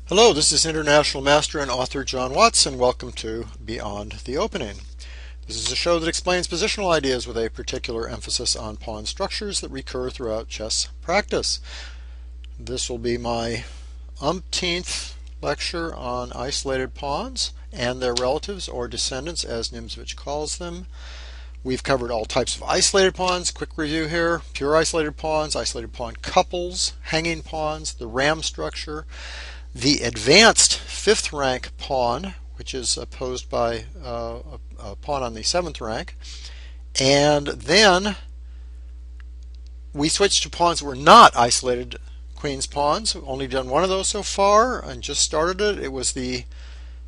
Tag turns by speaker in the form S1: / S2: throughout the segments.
S1: Hello, this is International Master and author John Watson. Welcome to Beyond the Opening. This is a show that explains positional ideas with a particular emphasis on pawn structures that recur throughout chess practice. This will be my umpteenth lecture on isolated pawns and their relatives, or descendants as Nimzowitsch calls them. We've covered all types of isolated pawns. Quick review here: pure isolated pawn couples, hanging pawns, the ram structure, the advanced fifth rank pawn, which is opposed by a pawn on the seventh rank, and then we switched to pawns that were not isolated queen's pawns. We've only done one of those so far and just started it. It was the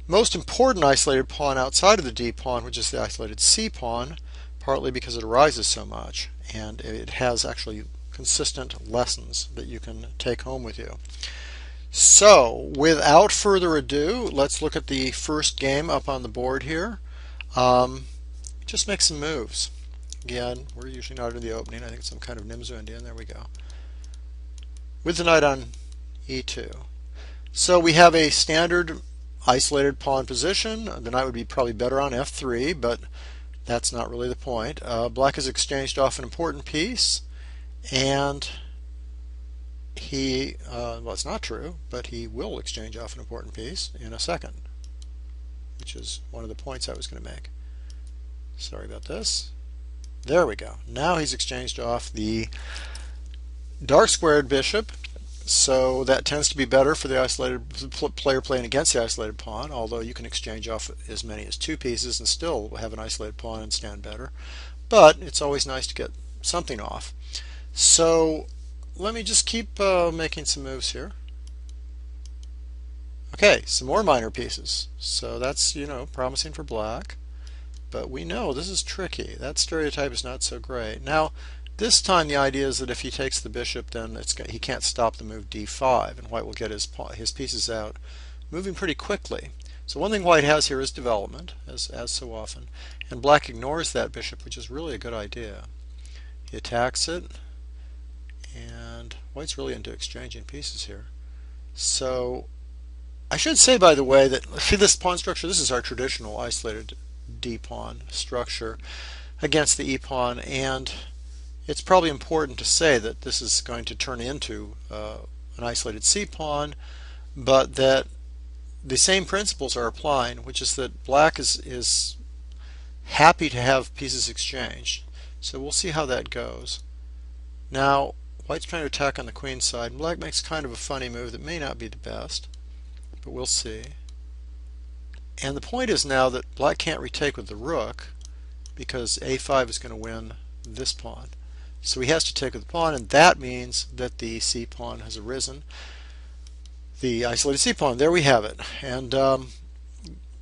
S1: most important isolated pawn outside of the D pawn, which is the isolated C pawn, partly because it arises so much and it has actually consistent lessons that you can take home with you. So, without further ado, let's look at the first game up on the board here. Just make some moves. Again, we're usually not in the opening. I think it's some kind of Nimzo Indian. There we go. With the knight on e2. So we have a standard isolated pawn position. The knight would be probably better on f3, but that's not really the point. Black has exchanged off an important piece, and well, it's not true, but he will exchange off an important piece in a second, which is one of the points I was going to make. Sorry about this. There we go. Now he's exchanged off the dark squared bishop, so that tends to be better for the isolated player playing against the isolated pawn, although you can exchange off as many as two pieces and still have an isolated pawn and stand better. But it's always nice to get something off. So let me just keep making some moves here. Okay, some more minor pieces. So that's, promising for black. But we know this is tricky. That stereotype is not so great. Now, this time the idea is that if he takes the bishop, then he can't stop the move d5, and white will get his pieces out moving pretty quickly. So one thing white has here is development, as so often. And black ignores that bishop, which is really a good idea. He attacks it. And white's really into exchanging pieces here. So I should say, by the way, that see this pawn structure, this is our traditional isolated D pawn structure against the E pawn, and it's probably important to say that this is going to turn into an isolated C pawn, but that the same principles are applying, which is that black is happy to have pieces exchanged. So we'll see how that goes. Now, white's trying to attack on the queen side, and black makes kind of a funny move that may not be the best, but we'll see. And the point is now that black can't retake with the rook because a5 is going to win this pawn. So he has to take with the pawn, and that means that the C pawn has arisen. The isolated C pawn, there we have it. And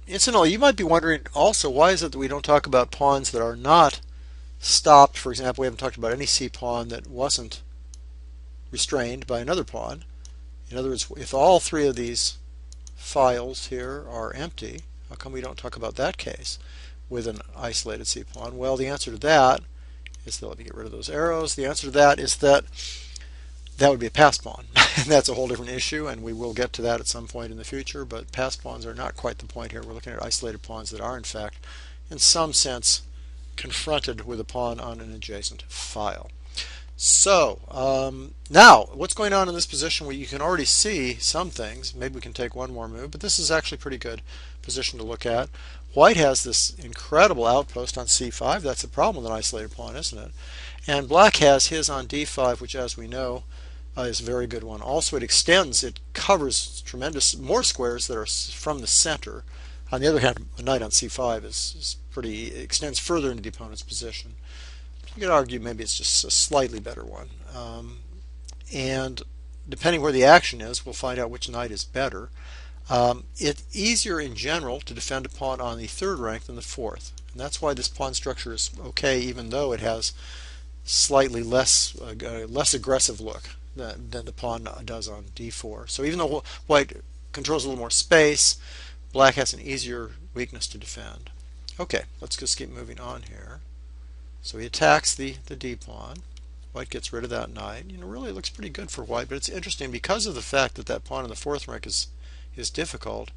S1: incidentally, you might be wondering also, why is it that we don't talk about pawns that are not stopped? For example, we haven't talked about any C pawn that wasn't restrained by another pawn. In other words, if all three of these files here are empty, how come we don't talk about that case with an isolated C pawn? Well, the answer to that is that, let me get rid of those arrows. The answer to that is that that would be a passed pawn. And that's a whole different issue, and we will get to that at some point in the future, but passed pawns are not quite the point here. We're looking at isolated pawns that are, in fact, in some sense, confronted with a pawn on an adjacent file. So now what's going on in this position? Well, you can already see some things. Maybe we can take one more move, but this is actually a pretty good position to look at. White has this incredible outpost on c5. That's a problem with an isolated pawn, isn't it? And black has his on d5, which, as we know, is a very good one. Also, it covers tremendous more squares that are from the center. On the other hand, a knight on c5 extends further into the opponent's position. You could argue maybe it's just a slightly better one. And depending where the action is, we'll find out which knight is better. It's easier in general to defend a pawn on the third rank than the fourth. And that's why this pawn structure is okay, even though it has slightly less aggressive look than the pawn does on d4. So even though white controls a little more space, black has an easier weakness to defend. Okay, let's just keep moving on here. So he attacks the d pawn. White gets rid of that knight. Really it looks pretty good for white, but it's interesting because of the fact that that pawn in the fourth rank is difficult.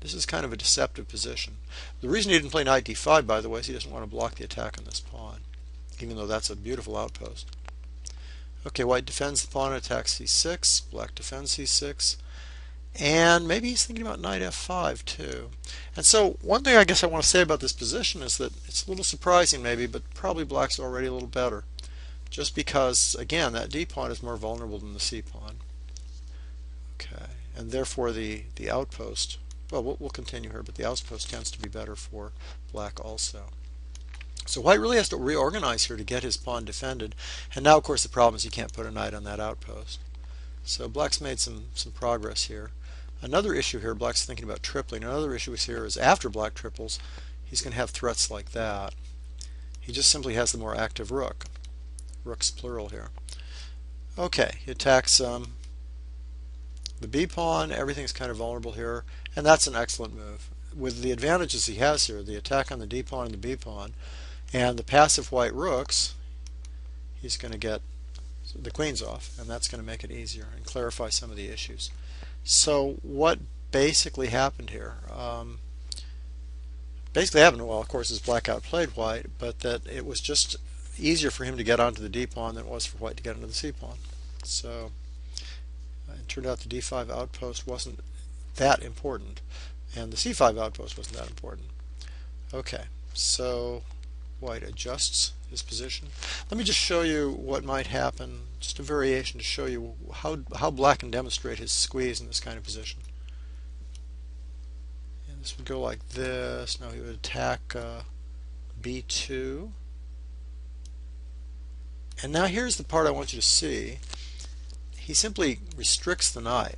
S1: This is kind of a deceptive position. The reason he didn't play knight d5, by the way, is he doesn't want to block the attack on this pawn, even though that's a beautiful outpost. Okay, white defends the pawn and attacks c6. Black defends c6. And maybe he's thinking about knight f5 too. And so one thing I guess I want to say about this position is that it's a little surprising maybe, but probably black's already a little better. Just because, again, that d pawn is more vulnerable than the c pawn. Okay, and therefore the outpost, well, we'll continue here, but the outpost tends to be better for black also. So white really has to reorganize here to get his pawn defended. And now, of course, the problem is he can't put a knight on that outpost. So black's made some progress here. Another issue here, black's thinking about tripling. Another issue here is after black triples, he's going to have threats like that. He just simply has the more active rook. Rook's plural here. Okay, he attacks the b pawn. Everything's kind of vulnerable here, and that's an excellent move. With the advantages he has here, the attack on the d pawn and the b pawn, and the passive white rooks, he's going to get the queens off, and that's going to make it easier and clarify some of the issues. So what basically happened here? Basically happened, well, of course, is black outplayed white, but that it was just easier for him to get onto the d pawn than it was for white to get into the c pawn. So it turned out the d5 outpost wasn't that important, and the c5 outpost wasn't that important. Okay, so white adjusts his position. Let me just show you what might happen, just a variation to show you how black can demonstrate his squeeze in this kind of position. And this would go like this. Now he would attack b2. And now here's the part I want you to see. He simply restricts the knight,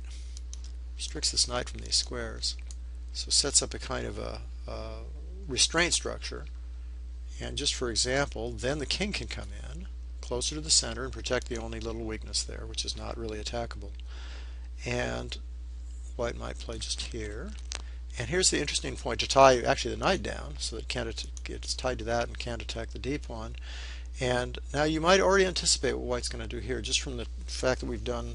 S1: restricts this knight from these squares. So sets up a kind of a restraint structure. And just for example, then the king can come in closer to the center and protect the only little weakness there, which is not really attackable. And white might play just here. And here's the interesting point, to tie actually the knight down so that it's tied to that and can't attack the d pawn. And now you might already anticipate what white's going to do here, just from the fact that we've done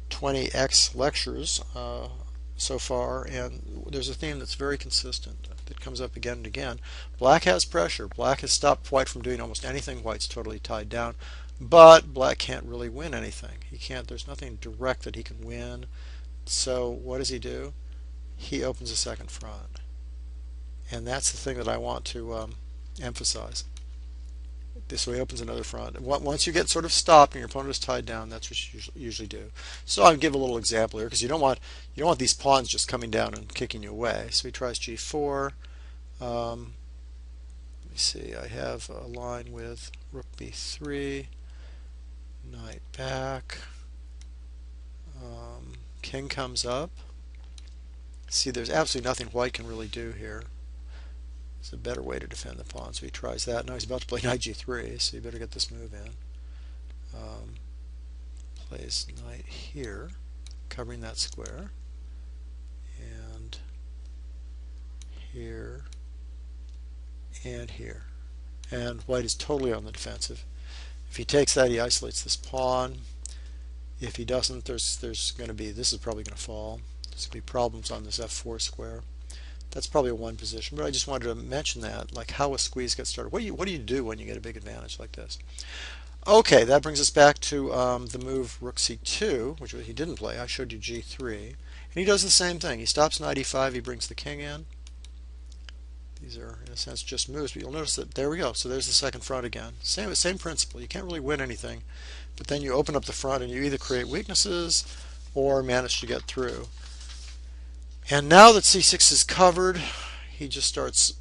S1: 20x lectures so far, and there's a theme that's very consistent that comes up again and again. Black has pressure. Black has stopped white from doing almost anything. White's totally tied down, but black can't really win anything. He can't. There's nothing direct that he can win. So what does he do? He opens a second front, and that's the thing that I want to emphasize. So he opens another front. Once you get sort of stopped and your opponent is tied down, that's what you usually do. So I'll give a little example here because you don't want these pawns just coming down and kicking you away. So he tries g4. Let me see. I have a line with rook b3, knight back. King comes up. See, there's absolutely nothing white can really do here. It's a better way to defend the pawn, so he tries that. Now he's about to play knight g3, so you better get this move in. Plays knight here, covering that square, and here, and here. And white is totally on the defensive. If he takes that, he isolates this pawn. If he doesn't, there's going to be, this is probably going to fall. There's going to be problems on this f4 square. That's probably a one position, but I just wanted to mention that, like how a squeeze gets started. What do you do when you get a big advantage like this? Okay, that brings us back to the move rook c2, which he didn't play. I showed you g3. And he does the same thing. He stops knight e5, he brings the king in. These are, in a sense, just moves, but you'll notice that, there we go. So there's the second front again. Same principle. You can't really win anything, but then you open up the front and you either create weaknesses or manage to get through. And now that c6 is covered, he just starts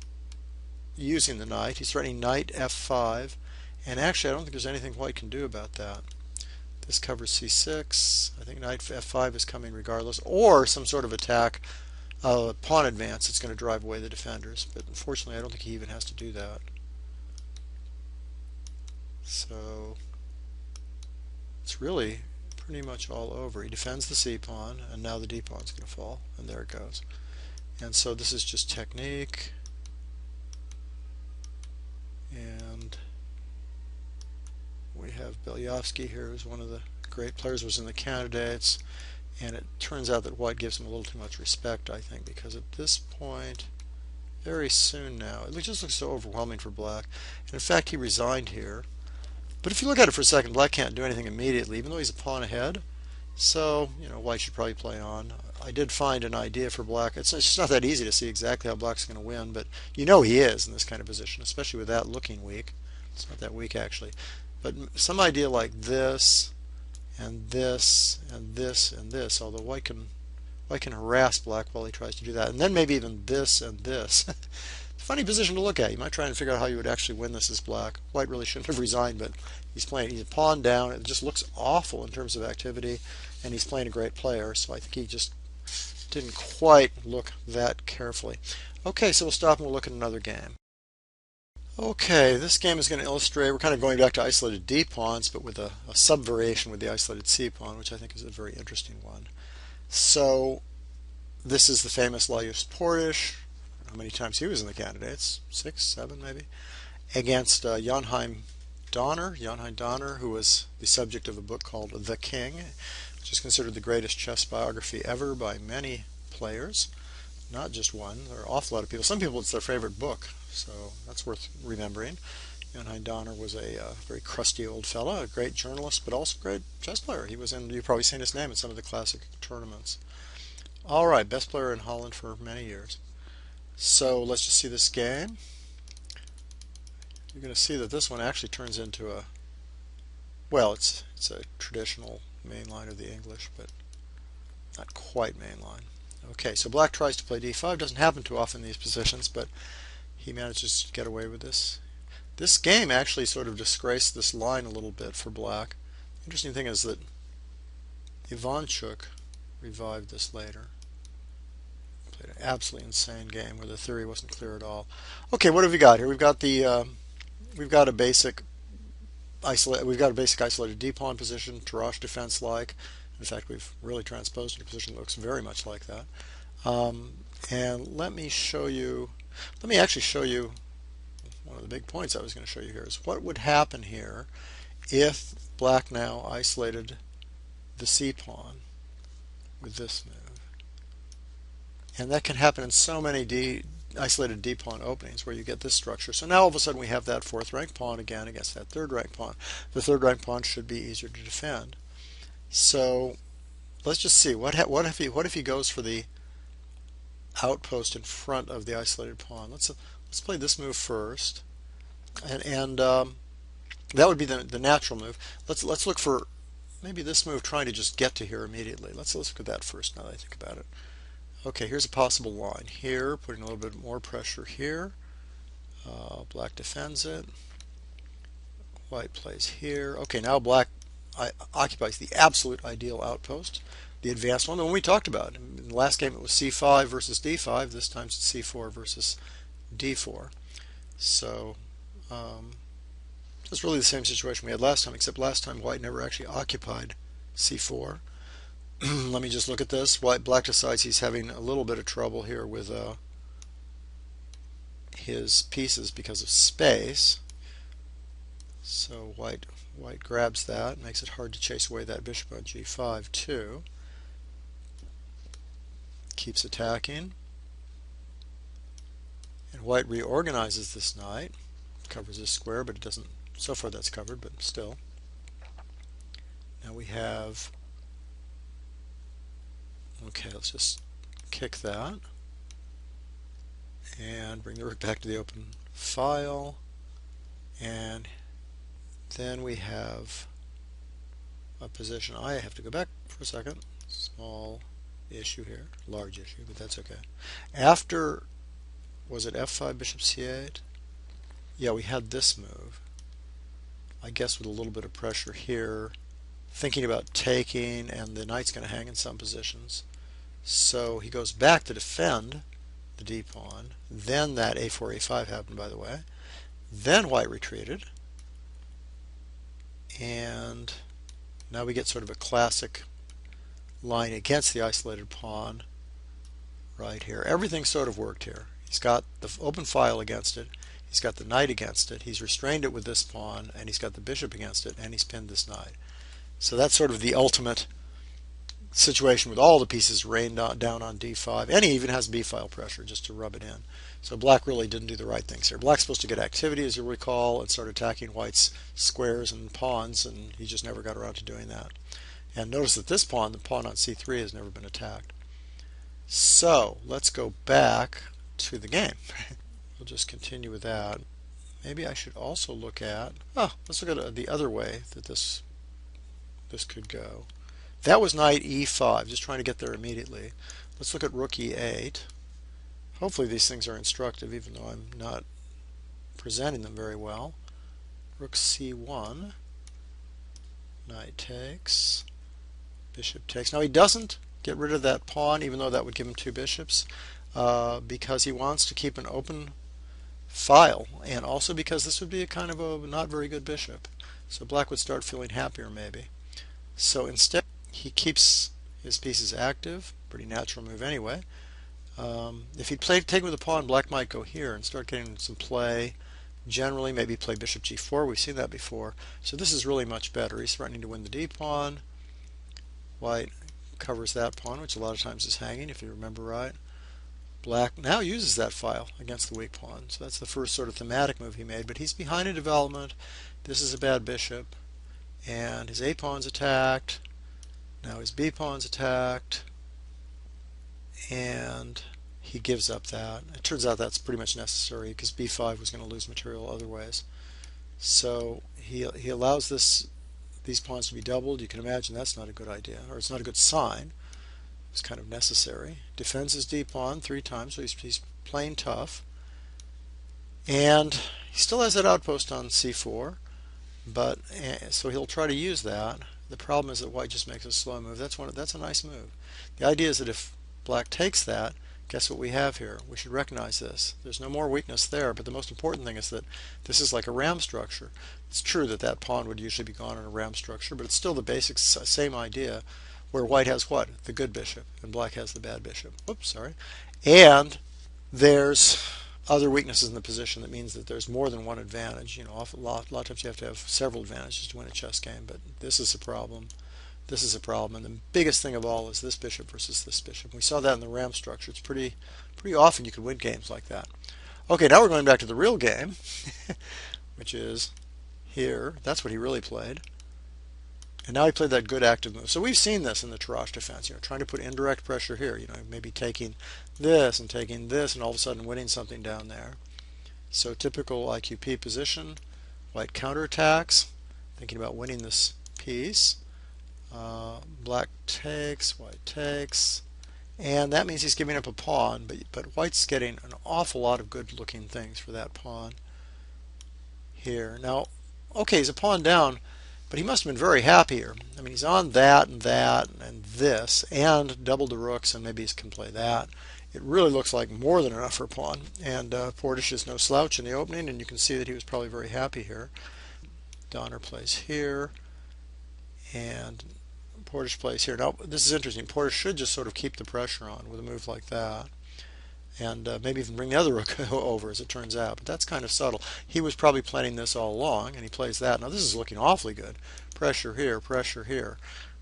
S1: using the knight. He's threatening knight f5, and actually I don't think there's anything white can do about that. This covers c6. I think knight f5 is coming regardless, or some sort of attack, pawn advance that's going to drive away the defenders. But unfortunately, I don't think he even has to do that. So it's really pretty much all over. He defends the c pawn, and now the d pawn's going to fall, and there it goes. And so this is just technique. And we have Belyavsky here, who's one of the great players, was in the candidates. And it turns out that white gives him a little too much respect, I think, because at this point, very soon now, it just looks so overwhelming for black. And in fact, he resigned here. But if you look at it for a second, black can't do anything immediately, even though he's a pawn ahead. So, white should probably play on. I did find an idea for black. It's just not that easy to see exactly how black's going to win, but he is in this kind of position, especially with that looking weak. It's not that weak, actually. But some idea like this, and this, and this, and this, although white can harass black while he tries to do that. And then maybe even this and this. Funny position to look at. You might try and figure out how you would actually win this as black. White really shouldn't have resigned, but he's a pawn down. It just looks awful in terms of activity, and he's playing a great player, so I think he just didn't quite look that carefully. Okay, so we'll stop and we'll look at another game. Okay, this game is going to illustrate, we're kind of going back to isolated d pawns, but with a sub-variation with the isolated c pawn, which I think is a very interesting one. So this is the famous Lajos Portish. How many times he was in the candidates? 6, 7 maybe? Against Jonheim Donner, who was the subject of a book called The King, which is considered the greatest chess biography ever by many players. Not just one. There are an awful lot of people. Some people, it's their favorite book, so that's worth remembering. Jonheim Donner was a very crusty old fellow, a great journalist, but also a great chess player. He was in, you've probably seen his name in some of the classic tournaments. All right, best player in Holland for many years. So let's just see this game. You're going to see that this one actually turns into a, well, it's a traditional mainline of the English, but not quite mainline. Okay, so black tries to play d5. Doesn't happen too often in these positions, but he manages to get away with this. This game actually sort of disgraced this line a little bit for black. The interesting thing is that Ivanchuk revived this later. Played an absolutely insane game where the theory wasn't clear at all. Okay, what have we got here? We've got a basic isolated d pawn position, Tarrasch defense like. In fact, we've really transposed a position that looks very much like that. And let me actually show you one of the big points I was going to show you here is what would happen here if black now isolated the c pawn with this move. And that can happen in so many isolated d pawn openings where you get this structure. So now all of a sudden we have that fourth rank pawn again against that third rank pawn. The third rank pawn should be easier to defend. So let's just see what if he goes for the outpost in front of the isolated pawn. Let's play this move first, and that would be the natural move. Let's look for maybe this move trying to just get to here immediately. Let's look at that first now that I think about it. Okay, here's a possible line here, putting a little bit more pressure here. Black defends it. White plays here. Okay, now black occupies the absolute ideal outpost, the advanced one, the one we talked about. In the last game it was c5 versus d5. This time it's c4 versus d4. So it's really the same situation we had last time, except last time white never actually occupied c4. Let me just look at this. Black decides he's having a little bit of trouble here with his pieces because of space. So white grabs that, makes it hard to chase away that bishop on g5 too. Keeps attacking. And white reorganizes this knight. Covers this square, but it doesn't, so far that's covered, but still. Now we have, okay, let's just kick that and bring the rook back to the open file, and then we have a position. I have to go back for a second. Small issue here, large issue, but that's okay. After, was it f5 bishop c8? Yeah, we had this move. I guess with a little bit of pressure here, thinking about taking, and the knight's going to hang in some positions. So he goes back to defend the d pawn. Then that a4, a5 happened, by the way. Then white retreated. And now we get sort of a classic line against the isolated pawn right here. Everything sort of worked here. He's got the open file against it. He's got the knight against it. He's restrained it with this pawn, and he's got the bishop against it, and he's pinned this knight. So that's sort of the ultimate situation with all the pieces rained down on d5, and he even has b file pressure just to rub it in. So black really didn't do the right things here. Black's supposed to get activity, as you'll recall, and start attacking white's squares and pawns, and he just never got around to doing that. And notice that this pawn, the pawn on c3, has never been attacked. So let's go back to the game. We'll just continue with that. Maybe I should also look at, let's look at the other way that this could go. That was knight e5, just trying to get there immediately. Let's look at rook e8. Hopefully these things are instructive, even though I'm not presenting them very well. Rook c1, knight takes, bishop takes. Now he doesn't get rid of that pawn, even though that would give him two bishops, because he wants to keep an open file, and also because this would be a kind of a not very good bishop. So black would start feeling happier maybe. So instead he keeps his pieces active, pretty natural move anyway. If he'd taken with the pawn, black might go here and start getting some play. Generally, maybe play bishop g4. We've seen that before. So this is really much better. He's threatening to win the d pawn. White covers that pawn, which a lot of times is hanging, if you remember right. Black now uses that file against the weak pawn. So that's the first sort of thematic move he made. But he's behind in development. This is a bad bishop. And his a pawn's attacked. Now his b pawn's attacked. And he gives up that. It turns out that's pretty much necessary because b5 was going to lose material other ways. So he allows these pawns to be doubled. You can imagine that's not a good idea, or it's not a good sign. It's kind of necessary. Defends his d pawn 3 times, so he's playing tough. And he still has that outpost on c4, but so he'll try to use that. The problem is that white just makes a slow move. That's a nice move. The idea is that if black takes that, guess what we have here? We should recognize this. There's no more weakness there, but the most important thing is that this is like a ram structure. It's true that that pawn would usually be gone in a ram structure, but it's still the basic same idea, where white has what? The good bishop, and black has the bad bishop. Whoops, sorry. And there's other weaknesses in the position that means that there's more than one advantage. You know, a lot of times you have to have several advantages to win a chess game, but this is a problem. This is a problem, and the biggest thing of all is this bishop versus this bishop. We saw that in the ram structure. It's pretty often you can win games like that. Okay, now we're going back to the real game, which is here. That's what he really played. And now he played that good active move. So we've seen this in the Tarrasch defense, trying to put indirect pressure here, maybe taking this, and all of a sudden winning something down there. So typical IQP position, white counterattacks, thinking about winning this piece. Black takes, white takes, and that means he's giving up a pawn, but white's getting an awful lot of good looking things for that pawn here. Now, okay, he's a pawn down, but he must have been very happy here. I mean, he's on that and this, and doubled the rooks, and maybe he can play that. It really looks like more than enough for a pawn, and Portisch is no slouch in the opening, and you can see that he was probably very happy here. Donner plays here, and Portisch plays here. Now, this is interesting. Portisch should just sort of keep the pressure on with a move like that, and maybe even bring the other rook over, as it turns out. But that's kind of subtle. He was probably planning this all along, and he plays that. Now, this is looking awfully good. Pressure here, pressure here.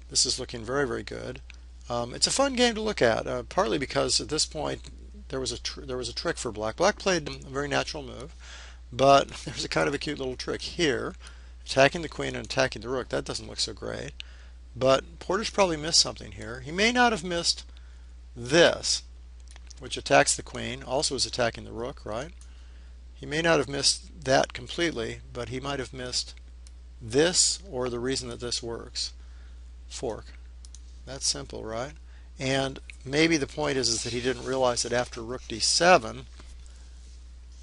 S1: This is looking very, very good. It's a fun game to look at, partly because at this point there was a trick for black. Black played a very natural move, but there's a kind of a cute little trick here, attacking the queen and attacking the rook. That doesn't look so great. But Portisch probably missed something here. He may not have missed this, which attacks the queen, also is attacking the rook, right? He may not have missed that completely, but he might have missed this or the reason that this works. Fork. That's simple, right? And maybe the point is that he didn't realize that after rook d7,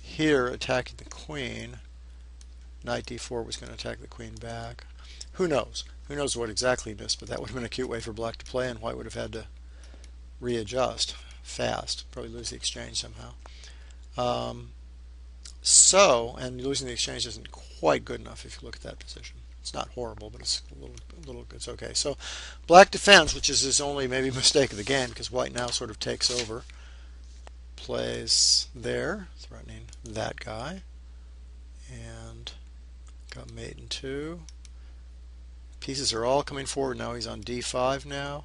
S1: here attacking the queen, knight d4 was going to attack the queen back. Who knows? Who knows what exactly he missed, but that would have been a cute way for black to play, and white would have had to readjust fast, probably lose the exchange somehow. Um, and losing the exchange isn't quite good enough if you look at that position. It's not horrible, but it's it's okay. So black defends, which is his only maybe mistake of the game, because white now sort of takes over, plays there, threatening that guy, and got mate in 2. Pieces are all coming forward now. He's on d5 now.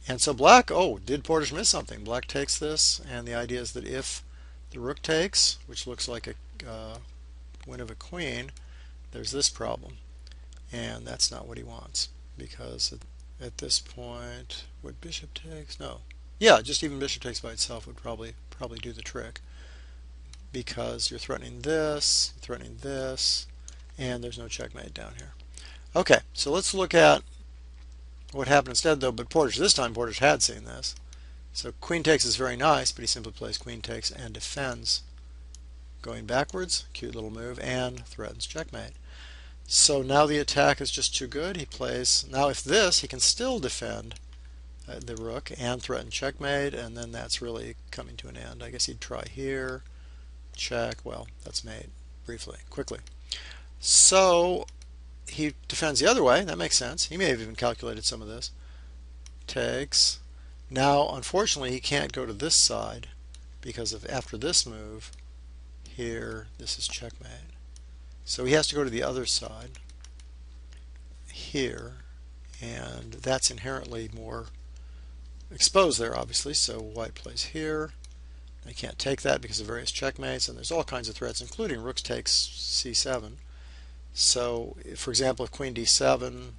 S1: And so black, oh, did Portage miss something? Black takes this, and the idea is that if the rook takes, which looks like a win of a queen, there's this problem. And that's not what he wants, because at this point, what bishop takes? No. Yeah, just even bishop takes by itself would probably do the trick, because you're threatening this, and there's no checkmate down here. Okay, so let's look at what happened instead, though. But this time Portage had seen this. So queen takes is very nice, but he simply plays queen takes and defends, going backwards, cute little move, and threatens checkmate. So now the attack is just too good. He plays, now if this, he can still defend the rook and threaten checkmate, and then that's really coming to an end. I guess he'd try here, check, well, that's mate, briefly, quickly. So he defends the other way. That makes sense. He may have even calculated some of this. Takes. Now, unfortunately, he can't go to this side because of after this move, here, this is checkmate. So he has to go to the other side, here, and that's inherently more exposed there, obviously. So white plays here. They can't take that because of various checkmates, and there's all kinds of threats, including rook takes c7. So, for example, if queen d7,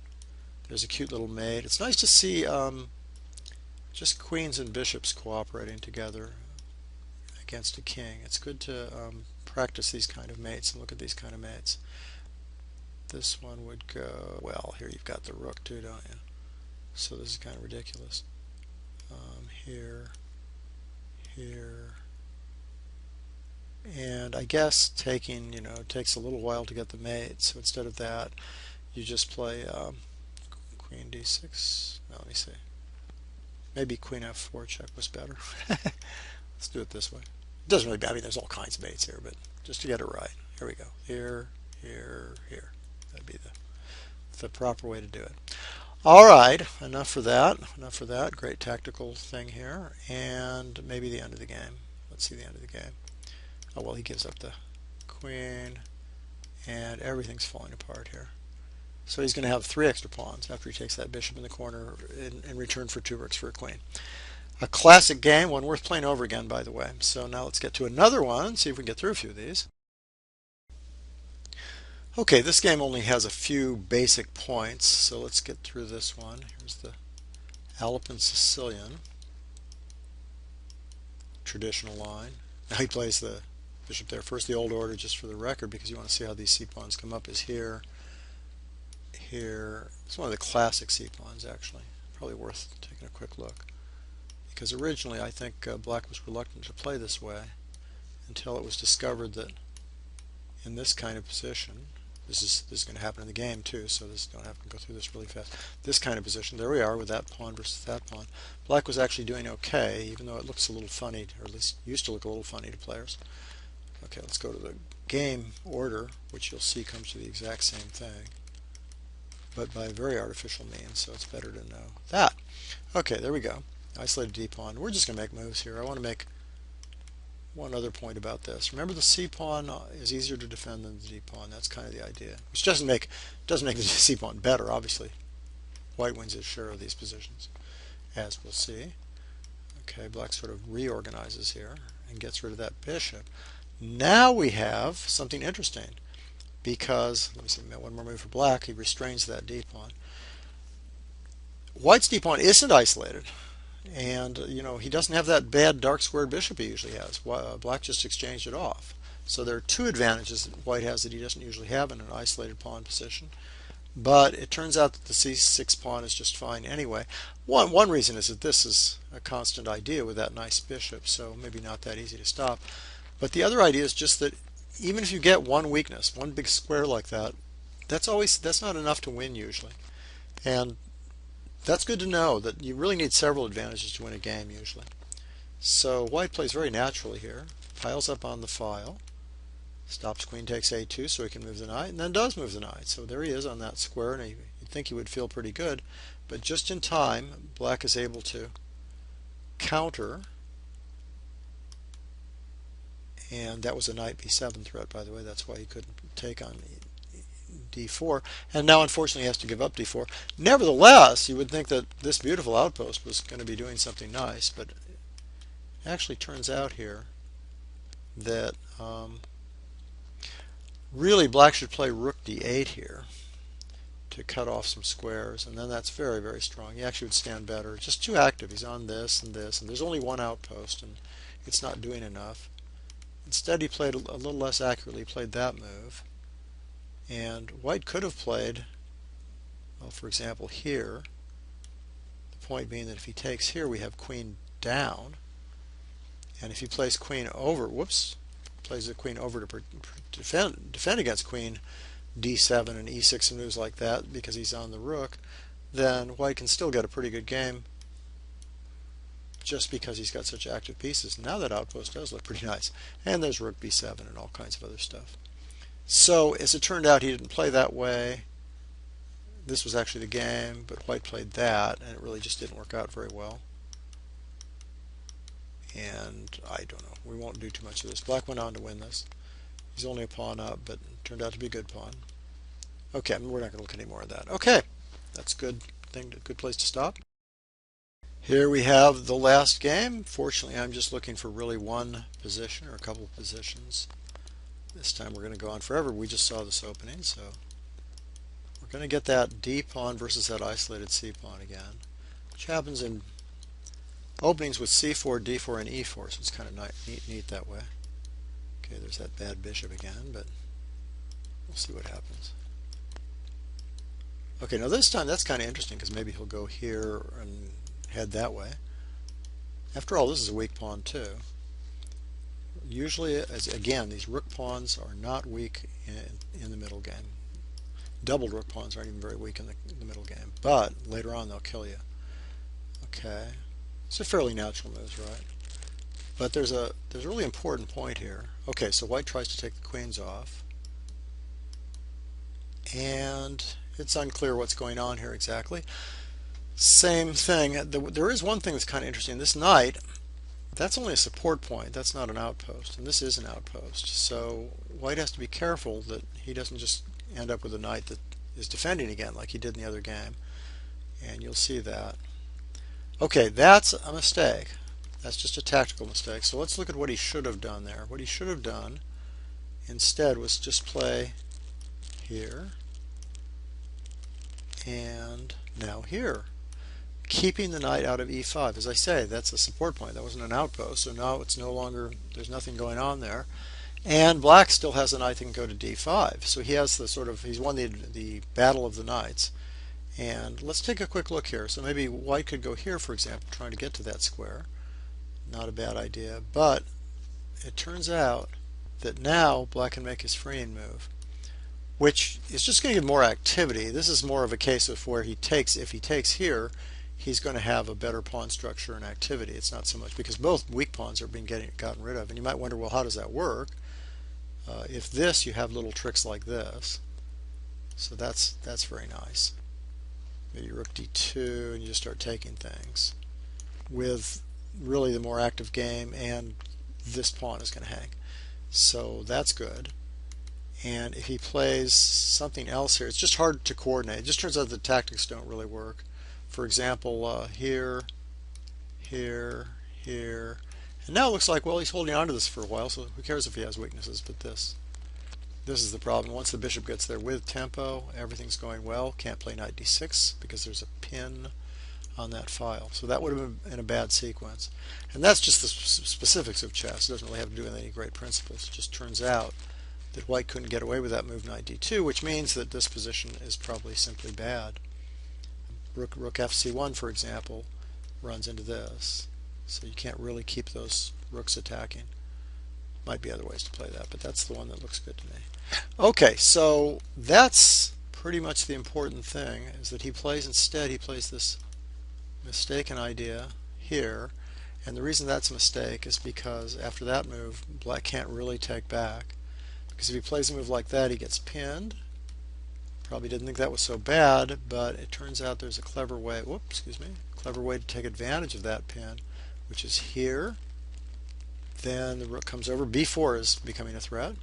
S1: there's a cute little mate. It's nice to see just queens and bishops cooperating together against a king. It's good to practice these kind of mates and look at these kind of mates. This one would go, well, here you've got the rook too, don't you? So this is kind of ridiculous. Here, here, and I guess taking, takes a little while to get the mate, so instead of that, you just play queen d6. No, let me see. Maybe queen f4 check was better. Let's do it this way. It doesn't really matter. I mean, there's all kinds of mates here, but just to get it right. Here we go. Here, here, here. That'd be the proper way to do it. All right, enough for that. Enough for that. Great tactical thing here, and maybe the end of the game. Let's see the end of the game. Oh, well, he gives up the queen, and everything's falling apart here. So he's going to have 3 extra pawns after he takes that bishop in the corner in return for 2 rooks for a queen. A classic game, one worth playing over again, by the way. So now let's get to another one, see if we can get through a few of these. Okay, this game only has a few basic points, so let's get through this one. Here's the Alpen Sicilian traditional line. Now he plays the bishop there. First, the old order, just for the record, because you want to see how these c-pawns come up, is here, here. It's one of the classic c-pawns, actually. Probably worth taking a quick look. Because originally, I think black was reluctant to play this way until it was discovered that in this kind of position, this is going to happen in the game too, so don't have to go through this really fast. This kind of position, there we are with that pawn versus that pawn. Black was actually doing okay, even though it looks a little funny, or at least used to look a little funny to players. Okay, let's go to the game order, which you'll see comes to the exact same thing, but by a very artificial means, so it's better to know that. Okay, there we go. Isolated d-pawn. We're just going to make moves here. I want to make one other point about this. Remember, the c-pawn is easier to defend than the d-pawn. That's kind of the idea. Which doesn't make the c-pawn better, obviously. White wins his share of these positions, as we'll see. Okay, black sort of reorganizes here and gets rid of that bishop. Now we have something interesting, because, let me see, one more move for black. He restrains that d-pawn. White's d-pawn isn't isolated. And, he doesn't have that bad dark squared bishop he usually has. Black just exchanged it off. So there are 2 advantages that white has that he doesn't usually have in an isolated pawn position. But it turns out that the c6 pawn is just fine anyway. One reason is that this is a constant idea with that nice bishop, so maybe not that easy to stop. But the other idea is just that even if you get one weakness, one big square like that, that's not enough to win usually. And that's good to know that you really need several advantages to win a game usually. So white plays very naturally here, piles up on the file, stops queen takes a2 so he can move the knight, and then does move the knight. So there he is on that square, and you'd think he would feel pretty good. But just in time, black is able to counter, and that was a knight b7 threat, by the way. That's why he couldn't take on d4, and now unfortunately he has to give up d4. Nevertheless, you would think that this beautiful outpost was going to be doing something nice, but it actually turns out here that really black should play rook d8 here to cut off some squares, and then that's very, very strong. He actually would stand better. Just too active. He's on this, and there's only one outpost, and it's not doing enough. Instead, he played a little less accurately. He played that move. And white could have played, well, for example, here. The point being that if he takes here, we have queen down. And if he plays queen over, whoops, plays the queen over to defend against queen d7 and e6 and moves like that because he's on the rook, then white can still get a pretty good game just because he's got such active pieces. Now that outpost does look pretty nice. And there's rook b7 and all kinds of other stuff. So as it turned out, he didn't play that way. This was actually the game, but white played that, and it really just didn't work out very well. And I don't know. We won't do too much of this. Black went on to win this. He's only a pawn up, but it turned out to be a good pawn. Okay, we're not going to look at any more of that. Okay, that's good place to stop. Here we have the last game. Fortunately, I'm just looking for really one position or a couple of positions. This time we're going to go on forever. We just saw this opening, so we're going to get that D pawn versus that isolated C pawn again, which happens in openings with C4, D4, and E4, so it's kind of neat that way. Okay, there's that bad bishop again, but we'll see what happens. Okay, now this time that's kind of interesting because maybe he'll go here and head that way. After all, this is a weak pawn too. Usually, again, these rook pawns are not weak in the middle game. Doubled rook pawns aren't even very weak in the middle game, but later on they'll kill you. Okay, it's a fairly natural move, right? But there's a really important point here. Okay, so white tries to take the queens off, and it's unclear what's going on here exactly. Same thing. There is one thing that's kind of interesting. This knight, that's only a support point. That's not an outpost, and this is an outpost. So white has to be careful that he doesn't just end up with a knight that is defending again like he did in the other game. And you'll see that. Okay, that's a mistake. That's just a tactical mistake. So let's look at what he should have done there. What he should have done instead was just play here and now here, keeping the knight out of e5. As I say, that's a support point. That wasn't an outpost, so now it's no longer, there's nothing going on there. And black still has a knight that can go to d5. So he has the sort of, he's won the battle of the knights. And let's take a quick look here. So maybe white could go here, for example, trying to get to that square. Not a bad idea, but it turns out that now black can make his freeing move, which is just going to give more activity. This is more of a case of where he takes, if he takes here, he's going to have a better pawn structure and activity. It's not so much because both weak pawns are being gotten rid of. And you might wonder, well, how does that work? If this, you have little tricks like this. So that's very nice. Maybe rook d2, and you just start taking things with really the more active game, and this pawn is going to hang. So that's good. And if he plays something else here, it's just hard to coordinate. It just turns out the tactics don't really work. For example, here, here, here. And now it looks like, well, he's holding on to this for a while, so who cares if he has weaknesses, but this is the problem. Once the bishop gets there with tempo, everything's going well. Can't play knight d6 because there's a pin on that file. So that would have been in a bad sequence. And that's just the specifics of chess. It doesn't really have to do with any great principles. It just turns out that white couldn't get away with that move knight d2, which means that this position is probably simply bad. Rook fc1, for example, runs into this. So you can't really keep those rooks attacking. Might be other ways to play that, but that's the one that looks good to me. Okay, so that's pretty much the important thing is that he plays this mistaken idea here. And the reason that's a mistake is because after that move, black can't really take back. Because if he plays a move like that, he gets pinned. Probably didn't think that was so bad, but it turns out there's a clever way, clever way to take advantage of that pin, which is here. Then the rook comes over. B4 is becoming a threat.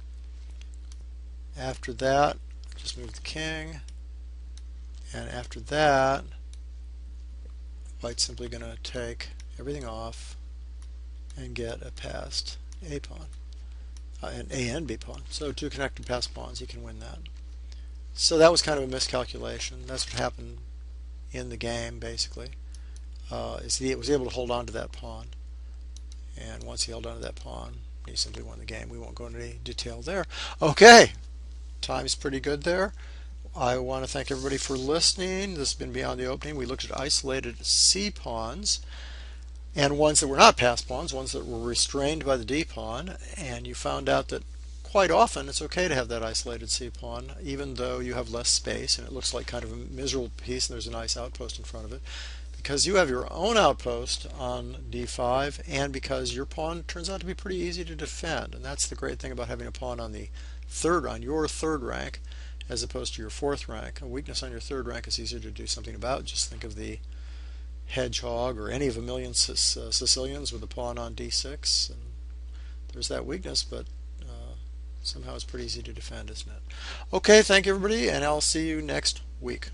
S1: After that, just move the king. And after that, white's simply going to take everything off and get a passed A pawn, an A and B pawn. So two connected passed pawns, he can win that. So that was kind of a miscalculation. That's what happened in the game, basically. Is he was able to hold on to that pawn. And once he held on to that pawn, he simply won the game. We won't go into any detail there. Okay, time's pretty good there. I want to thank everybody for listening. This has been Beyond the Opening. We looked at isolated C pawns and ones that were not passed pawns, ones that were restrained by the D pawn. And you found out that quite often it's okay to have that isolated C pawn, even though you have less space and it looks like kind of a miserable piece and there's a nice outpost in front of it. Because you have your own outpost on D5 and because your pawn turns out to be pretty easy to defend. And that's the great thing about having a pawn on your third rank, as opposed to your fourth rank. A weakness on your third rank is easier to do something about. Just think of the hedgehog or any of a million Sicilians with a pawn on D6. And there's that weakness, but somehow it's pretty easy to defend, isn't it? Okay, thank you everybody, and I'll see you next week.